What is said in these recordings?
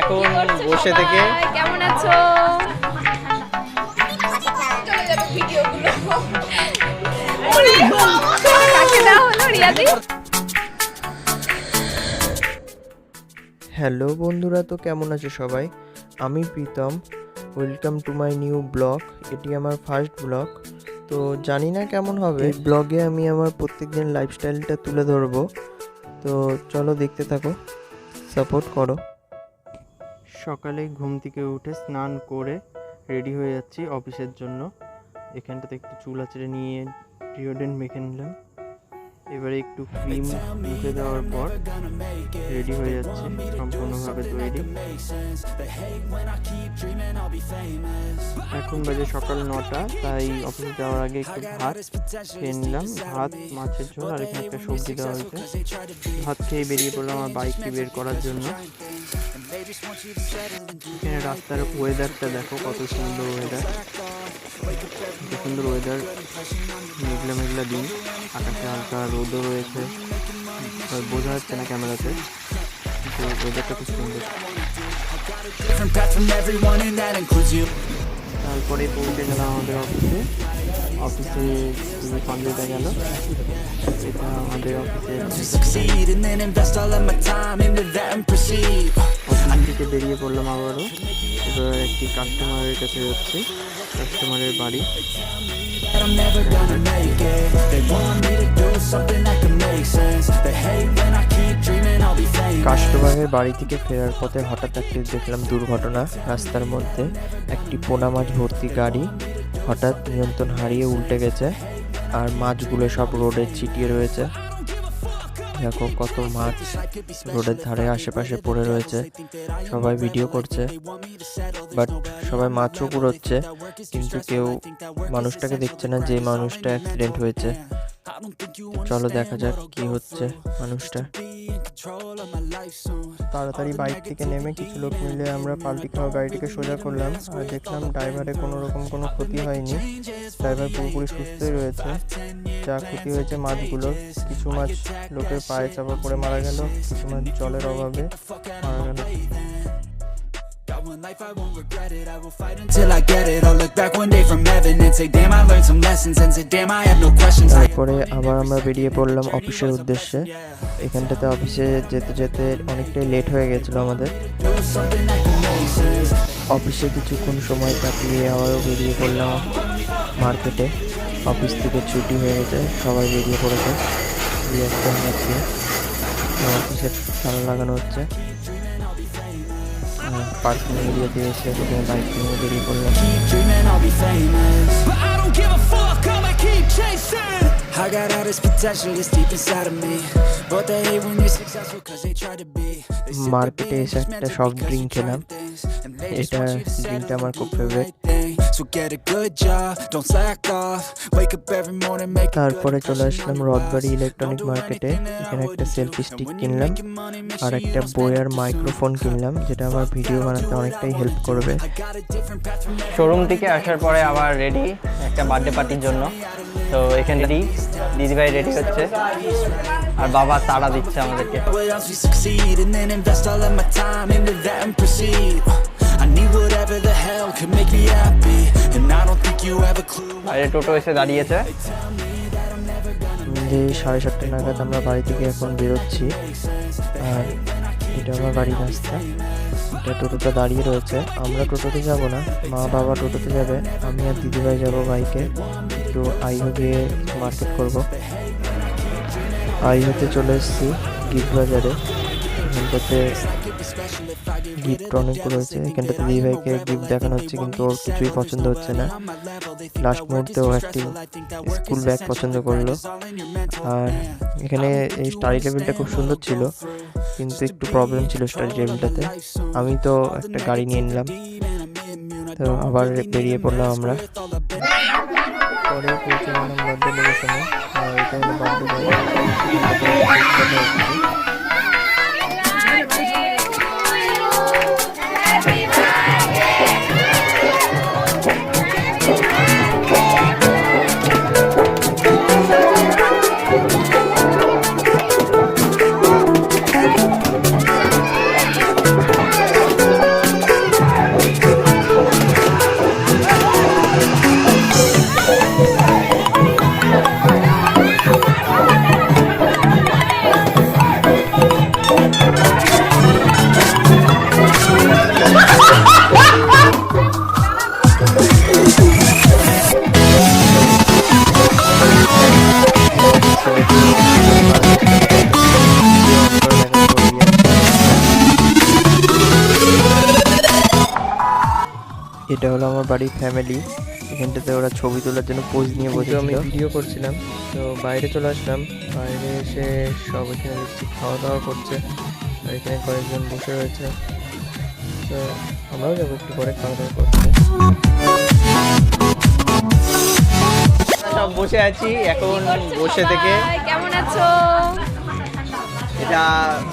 এখন বসে থেকে কেমন আছো? হ্যালো বন্ধুরা, তো কেমন আছো সবাই? আমি Pritam, welcome to my new blog. এটি আমার ফার্স্ট ব্লগ, তো জানি না কেমন হবে। এই ব্লগে আমি আমার প্রত্যেকদিন লাইফস্টাইলটা তুলে ধরবো, তো চলো দেখতে থাকো, সাপোর্ট করো। সকালে ঘুম থেকে উঠে স্নান করে রেডি হয়ে যাচ্ছি অফিসের জন্য। এখানটাতে একটু চুল আঁচড়ে নিয়ে ডিওড্রেন্ট মেখে নিলাম। এবারে একটু ক্রিম মুখে দেওয়ার পর রেডি হয়ে যাচ্ছে, সম্পূর্ণভাবে তৈরি। এখন বাজে সকাল 9টা, তাই অফিসে যাওয়ার আগে একটু ভাত খেয়ে নিলাম। ভাত, মাছের ঝোল আর এখানে একটা সবজি দেওয়া হয়েছে। ভাত খেয়ে বেরিয়ে পড়লাম আমার বাইকটি বের করার জন্য। এখানে রাস্তার ওয়েদারটা দেখো, কত সুন্দর ওয়েদার, কত সুন্দর ওয়েদার। মেঘলা মেঘলা দিন, আকাশে হালকা রোদও রয়েছে, বোঝা যাচ্ছে না ক্যামেরাতে, কিন্তু ওয়েদারটা খুব সুন্দর। তারপরে পৌঁছে গেলাম আমাদের অফিসে। অফিসে পাঞ্জাবিটা গেল, এটা আমাদের অফিসের। অফিস থেকে বেরিয়ে পড়লাম আবারও। এবার একটি কাস্টমারের কাছে যাচ্ছি, কাস্টমারের বাড়ি। কাস্টমারের বাড়ি থেকে ফেরার পথে হঠাৎ একটি দেখলাম দুর্ঘটনা। রাস্তার মধ্যে একটি পোনা মাছ ভর্তি গাড়ি হঠাৎ নিয়ন্ত্রণ হারিয়ে উল্টে গেছে, আর মাছগুলো সব রোডে ছিটিয়ে রয়েছে। দেখো কত মাছ রোডের ধারে আশেপাশে পড়ে রয়েছে। সবাই ভিডিও করছে, বাট সবাই মাছও কুড়োচ্ছে, কিন্তু কেউ মানুষটাকে দেখছে না, যে মানুষটা অ্যাক্সিডেন্ট হয়েছে। চলো দেখা যাক কি হচ্ছে মানুষটা। তাড়াতাড়ি বাইক থেকে নেমে কিছু লোক মিলে আমরা পাল্টি খাওয়া গাড়িটিকে সোজা করলাম, আর দেখলাম ড্রাইভারের কোনো রকম কোনো ক্ষতি হয়নি। ড্রাইভার পুরোপুরি সুস্থই রয়েছে। যা ক্ষতি হয়েছে মাছগুলো, কিছু মাছ লোকের পায়ে চাপা পড়ে মারা গেল, কিছু মাছ জলের অভাবে মারা গেল। Life I won't regret it, I will fight until I get it. I'll look back one day from heaven and say damn I learned some lessons, and say damn I have no questions. তারপরে আবার আমরা বেরিয়ে পড়লাম অফিসের উদ্দেশ্যে। এখানটাতে অফিসে যেতে যেতে অনেকটাই লেট হয়ে গেছিল আমাদের। অফিসে কিছুক্ষণ সময় কাটিয়ে আবারও বেরিয়ে পড়লাম মার্কেটে। অফিস থেকে ছুটি হয়ে গেছে, সবাই বেরিয়ে পড়েছে। রিয়াকশন হচ্ছে, অফিসের তালা লাগানো হচ্ছে। পার্কিং এরিয়াতে এসে সেখানে বাইক নিয়ে বেরিয়ে পড়লাম। মার্কেটে এসে একটা সফট ড্রিঙ্ক খেলাম, এটা ড্রিঙ্কটা আমার খুব ফেভারিট। তারপরে চলে আসলাম রথবাড়ি ইলেকট্রনিক মার্কেটে। এখানে একটা সেলফি স্টিক কিনলাম আর একটা বয়ার মাইক্রোফোন কিনলাম, যেটা আমার ভিডিও বানাতে অনেকটাই হেল্প করবে। শোরুম থেকে আসার পরে আবার রেডি একটা বার্থডে পার্টির জন্য। তো এখানে দিদিভাই রেডি হচ্ছে, আর বাবা তাড়া দিচ্ছে আমাদেরকে। আরে টোটো এসে দাঁড়িয়েছে। 7:30 নাগাদ আমরা বাড়ি থেকে এখন বেরোচ্ছি, আর এটা আমার বাড়ির রাস্তা। এটা টোটোটা দাঁড়িয়ে রয়েছে, আমরা টোটোতে যাব না, মা বাবা টোটোতে যাবে, আমি আর দিদিভাই যাব বাইকে। একটু আইহো গিয়ে মার্কেট করব। আইহোতে চলে এসেছি গিফট বাজারে। এখানটাতে গিফট অনেকগুলো রয়েছে। এখানটাতে দিদিভাইকে গিফট দেখানো হচ্ছে, কিন্তু ওর কিছুই পছন্দ হচ্ছে না। লাস্ট মুহূর্তে ও একটি স্কুল ব্যাগ পছন্দ করলো। আর এখানে এই স্টাডি টেবিলটা খুব সুন্দর ছিল, কিন্তু একটু প্রবলেম ছিল স্টাডি টেবিলটাতে। আমি তো একটা গাড়ি নিয়ে নিলাম, তো আবার বেরিয়ে পড়লাম আমরা। পরে পৌঁছে গেলাম বার্থডে লোকেশনে। এটা হলো বার্থডে। এটা হলো আমার বাড়ির ফ্যামিলি। এখানটাতে ওরা ছবি তোলার জন্য পোজ নিয়ে বসেছিল। আমি ভিডিও করছিলাম, তো বাইরে চলে আসলাম। বাইরে এসে সব এখানে দেখছি খাওয়া দাওয়া করছে, আর এখানে কয়েকজন বসে রয়েছে। তো আমরাও যাবো একটু পরে খাওয়া দাওয়া করতে। সব বসে আছি এখন, বসে থেকে। কেমন আছো? এটা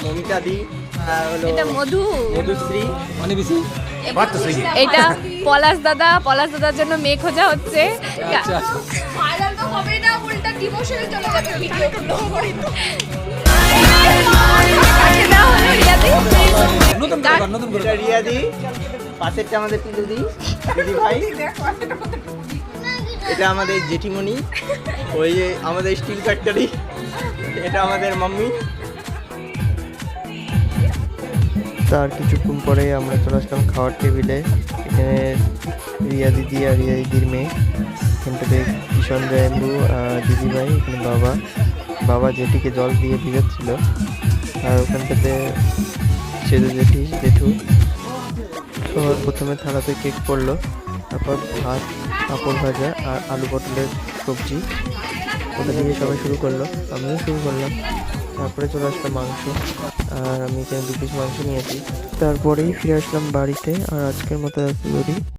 মমিতা দি, আর হলো এটা মধু, মধুশ্রী, অনিবিসি। এটা পলাশ দাদা। পলাশ দাদার জন্য মেয়ে খোঁজা হচ্ছে। ভাইরাল তো হবেই না, উল্টা ডিমোশনে চলে যাবে ভিডিওগুলো। এটা রিয়াদি, পাশেরটা আমাদের পিলুদি দিদি ভাই। এটা আমাদের জেঠিমণি, ওই যে আমাদের স্টিল ফ্যাক্টরি। এটা আমাদের মাম্মি। তার কিছুক্ষণ পরে আমরা চলে আসলাম খাওয়ার টেবিলে। এখানে রিয়া দিদি আর রিয়া দিদির মেয়ে, এখানটাতে কিষণ জয়েন্দ্রু আর দিদিভাই, এখানে বাবা জেঠিকে জল দিয়ে ভিজাচ্ছিল, আর ওখানটাতে সেজু জেঠু। সবার প্রথমে থালাতে কেক পড়লো, তারপর ভাত, পাঁপড় ভাজা আর আলু পটলের সবজি। ওটা দিয়ে সবাই শুরু করলো, আমিও শুরু করলাম। তারপরে চলে আসলাম মাংস, আর আমি এখানে 2 পিস মাংস নিয়েছি। তারপরেই ফিরে আসলাম বাড়িতে, আর আজকের মতো এতদূরই।